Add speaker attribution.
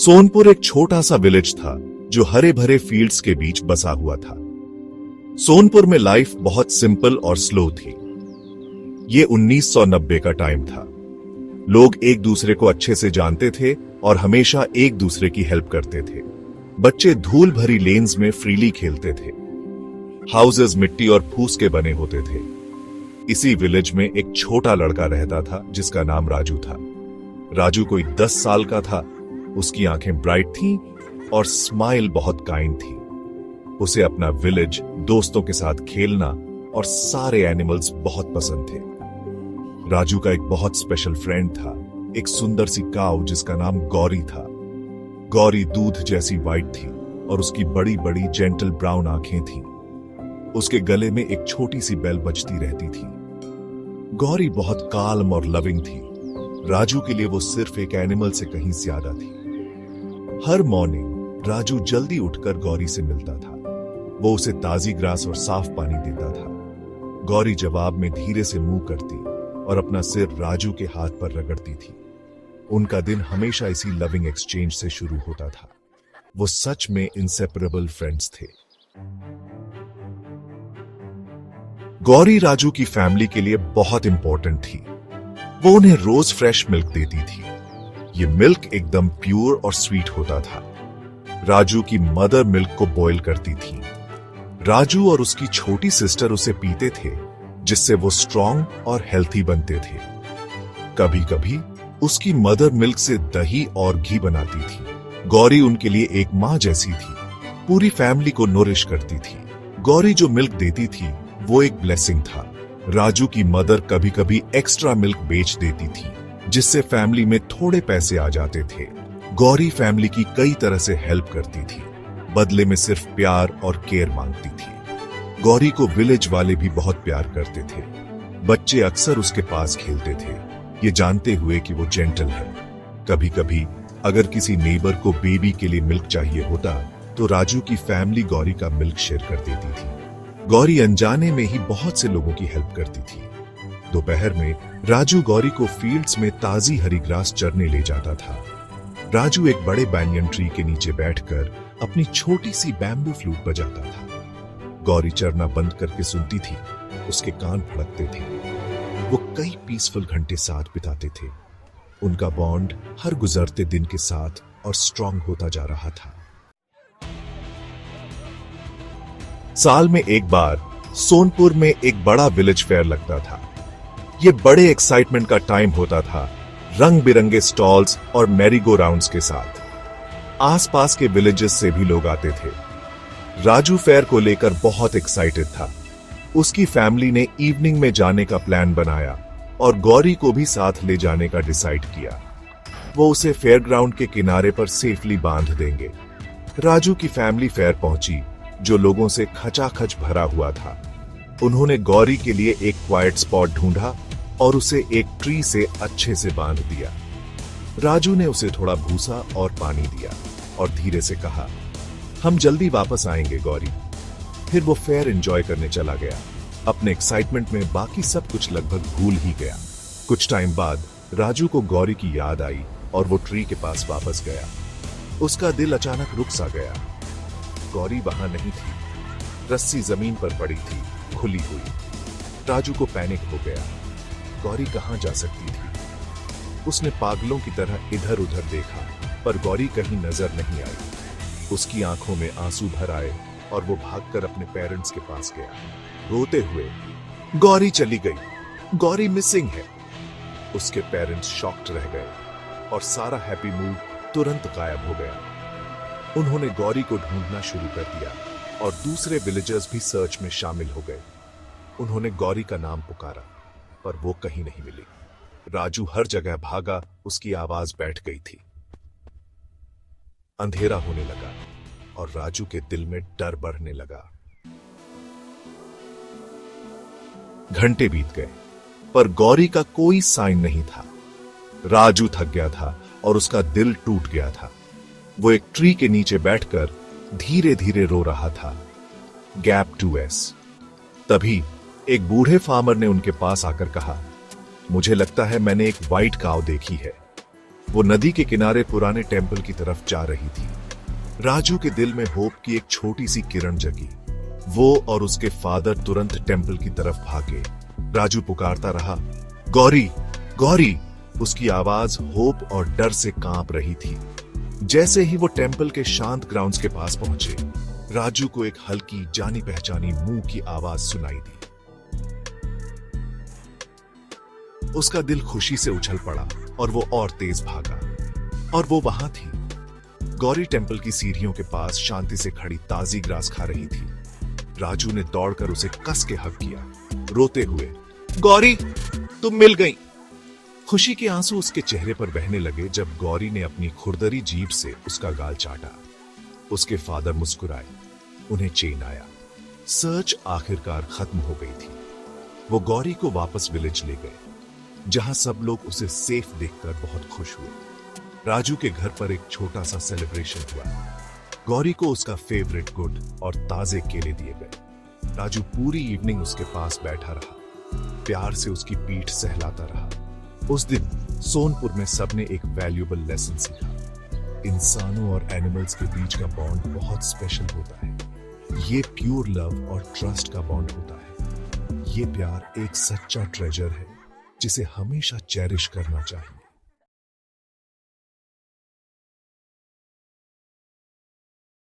Speaker 1: सोनपुर एक छोटा सा विलेज था जो हरे भरे फील्ड्स के बीच बसा हुआ था। सोनपुर में लाइफ बहुत सिंपल और स्लो थी। ये 1990 का टाइम था। लोग एक दूसरे को अच्छे से जानते थे और हमेशा एक दूसरे की हेल्प करते थे। बच्चे धूल भरी लेन्स में फ्रीली खेलते थे। हाउसेस मिट्टी और फूस के बने होते थे। इसी विलेज में एक छोटा लड़का रहता था जिसका नाम राजू था। राजू कोई 10 साल का था। उसकी आंखें ब्राइट थीं और स्माइल बहुत काइंड थी। उसे अपना विलेज, दोस्तों के साथ खेलना और सारे एनिमल्स बहुत पसंद थे। राजू का एक बहुत स्पेशल फ्रेंड था, एक सुंदर सी काऊ जिसका नाम गौरी था। गौरी दूध जैसी वाइट थी और उसकी बड़ी बड़ी जेंटल ब्राउन आंखें थीं। उसके गले में एक छोटी सी बेल बजती रहती थी। गौरी बहुत काल्म और लविंग थी। राजू के लिए वो सिर्फ एक एनिमल से कहीं ज्यादा थी। हर मॉर्निंग राजू जल्दी उठकर गौरी से मिलता था। वो उसे ताजी ग्रास और साफ पानी देता था। गौरी जवाब में धीरे से मुंह करती और अपना सिर राजू के हाथ पर रगड़ती थी। उनका दिन हमेशा इसी लविंग एक्सचेंज से शुरू होता था। वो सच में इंसेपरेबल फ्रेंड्स थे। गौरी राजू की फैमिली के लिए बहुत इंपॉर्टेंट थी। वो उन्हें रोज फ्रेश मिल्क देती थी। ये मिल्क एकदम प्योर और स्वीट होता था। राजू की मदर मिल्क को बॉईल करती थी। राजू और उसकी छोटी सिस्टर उसे पीते थे, जिससे वो स्ट्रांग और हेल्थी बनते थे। कभी कभी उसकी मदर मिल्क से दही और घी बनाती थी। गौरी उनके लिए एक माँ जैसी थी। पूरी फैमिली को नोरिश करती थी। गौरी जो मिल्क देती थी वो एक ब्लेसिंग था। राजू की मदर कभी कभी एक्स्ट्रा मिल्क बेच देती थी, जिससे फैमिली में थोड़े पैसे आ जाते थे। गौरी फैमिली की कई तरह से हेल्प करती थी, बदले में सिर्फ प्यार और केयर मांगती थी। गौरी को विलेज वाले भी बहुत प्यार करते थे। बच्चे अक्सर उसके पास खेलते थे, ये जानते हुए कि वो जेंटल है। कभी कभी अगर किसी नेबर को बेबी के लिए मिल्क चाहिए होता तो राजू की फैमिली गौरी का मिल्क शेयर कर देती थी। गौरी अनजाने में ही बहुत से लोगों की हेल्प करती थी। दोपहर में राजू गौरी को फील्ड्स में ताजी हरी ग्रास चरने ले जाता था। राजू एक बड़े बैंयन ट्री के नीचे बैठकर अपनी छोटी सी बैम्बू फ्लूट बजाता था। गौरी चरना बंद करके सुनती थी। उसके कान फड़कते थे। वो कई पीसफुल घंटे साथ बिताते थे। उनका बॉन्ड हर गुजरते दिन के साथ और स्ट्रांग होता जा रहा था। साल में एक बार सोनपुर में एक बड़ा विलेज फेयर लगता था। ये बड़े एक्साइटमेंट का टाइम होता था, रंग बिरंगे स्टॉल्स और मैरी गो राउंड्स के साथ। आसपास के विलेजेस से भी लोग आते थे। राजू फेयर को लेकर बहुत एक्साइटेड था। उसकी फैमिली ने इवनिंग में जाने का प्लान बनाया और गौरी को भी साथ ले जाने का डिसाइड किया। वो उसे फेयर ग्राउंड के किनारे पर सेफली बांध देंगे। राजू की फैमिली फेयर पहुंची, जो लोगों से खचाखच भरा हुआ था। उन्होंने गौरी के लिए एक क्वाइट स्पॉट ढूंढा और उसे एक ट्री से अच्छे से बांध दिया। राजू ने उसे थोड़ा भूसा और पानी दिया और धीरे से कहा, हम जल्दी वापस आएंगे गौरी। फिर वो फेयर एंजॉय करने चला गया। अपने एक्साइटमेंट में बाकी सब कुछ लगभग भूल ही गया। कुछ टाइम बाद राजू को गौरी की याद आई और वो ट्री के पास वापस गया। उसका दिल अचानक रुक सा गया। गौरी वहां नहीं थी। रस्सी जमीन पर पड़ी थी, खुली हुई। राजू को पैनिक हो गया। गौरी कहां जा सकती थी? उसने पागलों की तरह इधर उधर देखा, पर गौरी कहीं नजर नहीं आई। उसकी आंखों में आंसू भर आए और वो भागकर अपने पेरेंट्स के पास गया, रोते हुए, गौरी चली गई, गौरी मिसिंग है। उसके पेरेंट्स शॉक्ड रह गए और सारा हैप्पी मूड तुरंत गायब हो गया। उन्होंने गौरी को ढूंढना शुरू कर दिया और दूसरे विलेजर्स भी सर्च में शामिल हो गए। उन्होंने गौरी का नाम पुकारा, पर वो कहीं नहीं मिली। राजू हर जगह भागा, उसकी आवाज बैठ गई थी। अंधेरा होने लगा और राजू के दिल में डर बढ़ने लगा। घंटे बीत गए, पर गौरी का कोई साइन नहीं था। राजू थक गया था और उसका दिल टूट गया था। वो एक ट्री के नीचे बैठकर धीरे धीरे रो रहा था। Gap 2S। तभी एक बूढ़े फार्मर ने उनके पास आकर कहा, मुझे लगता है मैंने एक व्हाइट काऊ देखी है। वो नदी के किनारे पुराने टेम्पल की तरफ जा रही थी। राजू के दिल में होप की एक छोटी सी किरण जगी। वो और उसके फादर तुरंत टेम्पल की तरफ भागे। राजू पुकारता रहा, गौरी, गौरी। उसकी आवाज होप और डर से कांप रही थी। जैसे ही वो टेम्पल के शांत ग्राउंड्स के पास पहुंचे, राजू को एक हल्की जानी पहचानी मुंह की आवाज सुनाई दी। उसका दिल खुशी से उछल पड़ा और वो और तेज भागा। और वो वहां थी। गौरी टेम्पल की सीढ़ियों के पास शांति से खड़ी ताजी ग्रास खा रही थी। राजू ने दौड़कर उसे कस के हग किया, रोते हुए, गौरी, तुम मिल गई। खुशी के आंसू उसके चेहरे पर बहने लगे जब गौरी ने अपनी खुरदरी जीभ से उसका गाल चाटा। उसके फादर मुस्कुराए, उन्हें चैन आया। सर्च आखिरकार खत्म हो गई थी। वो गौरी को वापस विलेज ले गए, जहां सब लोग उसे सेफ देखकर बहुत खुश हुए। राजू के घर पर एक छोटा सा सेलिब्रेशन हुआ। गौरी को उसका फेवरेट गुड़ और ताजे केले दिए गए। राजू पूरी इवनिंग उसके पास बैठा रहा, प्यार से उसकी पीठ सहलाता रहा। उस दिन सोनपुर में सबने एक वैल्यूएबल लेसन सीखा। इंसानों और एनिमल्स के बीच का बॉन्ड बहुत स्पेशल होता है। ये प्योर लव और ट्रस्ट का बॉन्ड होता है। ये प्यार एक सच्चा ट्रेजर है जिसे हमेशा चेरिश करना चाहिए।